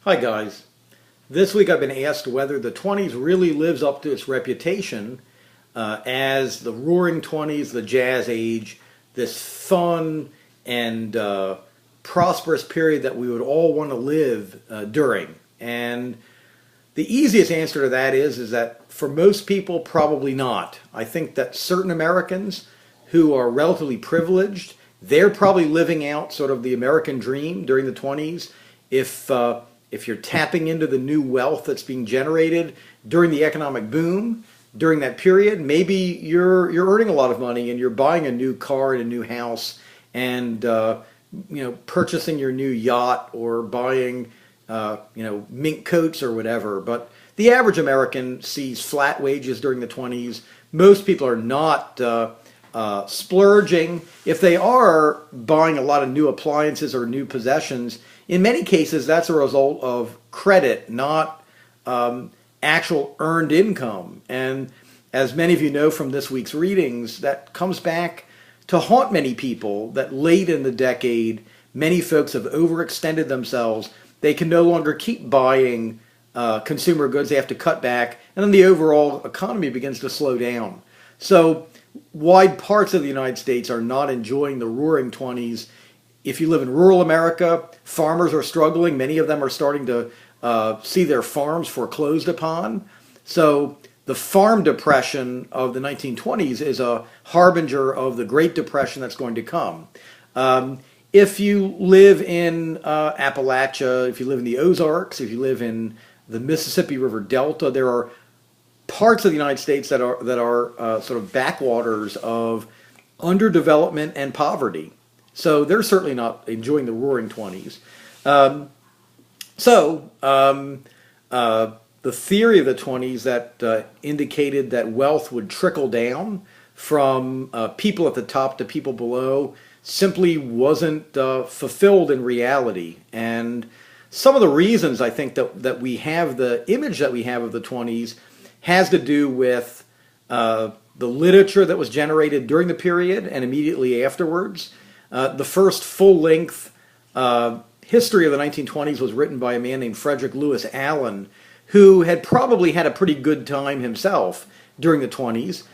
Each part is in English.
Hi guys. This week I've been asked whether the 20s really lives up to its reputation as the roaring 20s, the jazz age, this fun and prosperous period that we would all want to live during. And the easiest answer to that is that for most people, probably not. I think that certain Americans who are relatively privileged, they're probably living out sort of the American dream during the 20s. If you're tapping into the new wealth that's being generated during the economic boom, during that period, maybe you're earning a lot of money and you're buying a new car and a new house and purchasing your new yacht or buying mink coats or whatever. But the average American sees flat wages during the 20s. Most people are not splurging. If they are buying a lot of new appliances or new possessions, in many cases that's a result of credit, not actual earned income. And as many of you know from this week's readings, that comes back to haunt many people, that late in the decade, many folks have overextended themselves. They can no longer keep buying consumer goods. They have to cut back, and then the overall economy begins to slow down. So wide parts of the United States are not enjoying the roaring 20s. If you live in rural America, farmers are struggling. Many of them are starting to see their farms foreclosed upon. So the farm depression of the 1920s is a harbinger of the Great Depression that's going to come. If you live in Appalachia, if you live in the Ozarks, if you live in the Mississippi River Delta, there are parts of the United States that are sort of backwaters of underdevelopment and poverty. So they're certainly not enjoying the roaring 20s. The theory of the 20s that indicated that wealth would trickle down from people at the top to people below simply wasn't fulfilled in reality. And some of the reasons I think that we have the image that we have of the 20s has to do with the literature that was generated during the period and immediately afterwards. The first full-length history of the 1920s was written by a man named Frederick Lewis Allen, who had probably had a pretty good time himself during the 20s.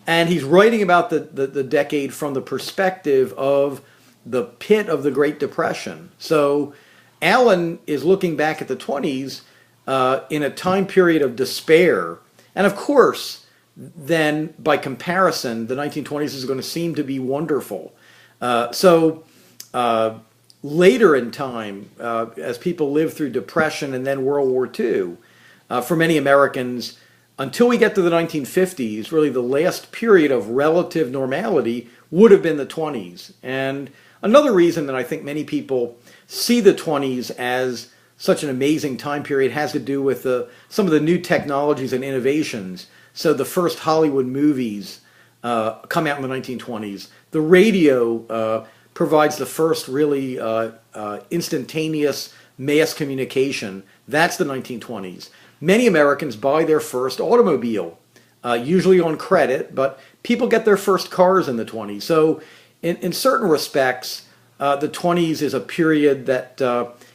And he's writing about the decade from the perspective of the pit of the Great Depression. So Allen is looking back at the 20s in a time period of despair. And of course, then by comparison, the 1920s is going to seem to be wonderful. Later in time, as people live through Depression and then World War II, for many Americans, until we get to the 1950s, really the last period of relative normality would have been the 20s. And another reason that I think many people see the 20s as such an amazing time period has to do with some of the new technologies and innovations. So the first Hollywood movies come out in the 1920s. The radio provides the first really instantaneous mass communication. That's the 1920s. Many Americans buy their first automobile, usually on credit, but people get their first cars in the 20s. So in certain respects, the 20s is a period that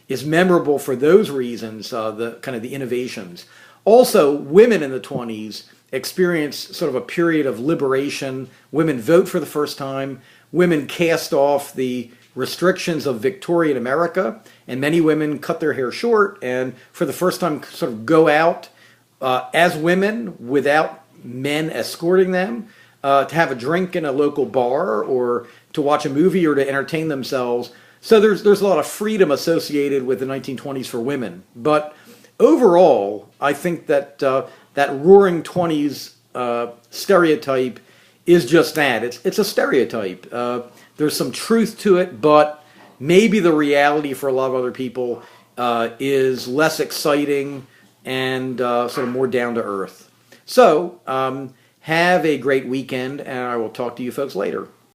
is memorable for those reasons, the kind of the innovations. Also, women in the 20s experience sort of a period of liberation. Women vote for the first time. Women cast off the restrictions of Victorian America, and many women cut their hair short and for the first time sort of go out as women without men escorting them to have a drink in a local bar or to watch a movie or to entertain themselves. So there's a lot of freedom associated with the 1920s for women. But overall, I think that that roaring 20s stereotype is just that. It's a stereotype. There's some truth to it, but maybe the reality for a lot of other people is less exciting and sort of more down to earth. So have a great weekend, and I will talk to you folks later.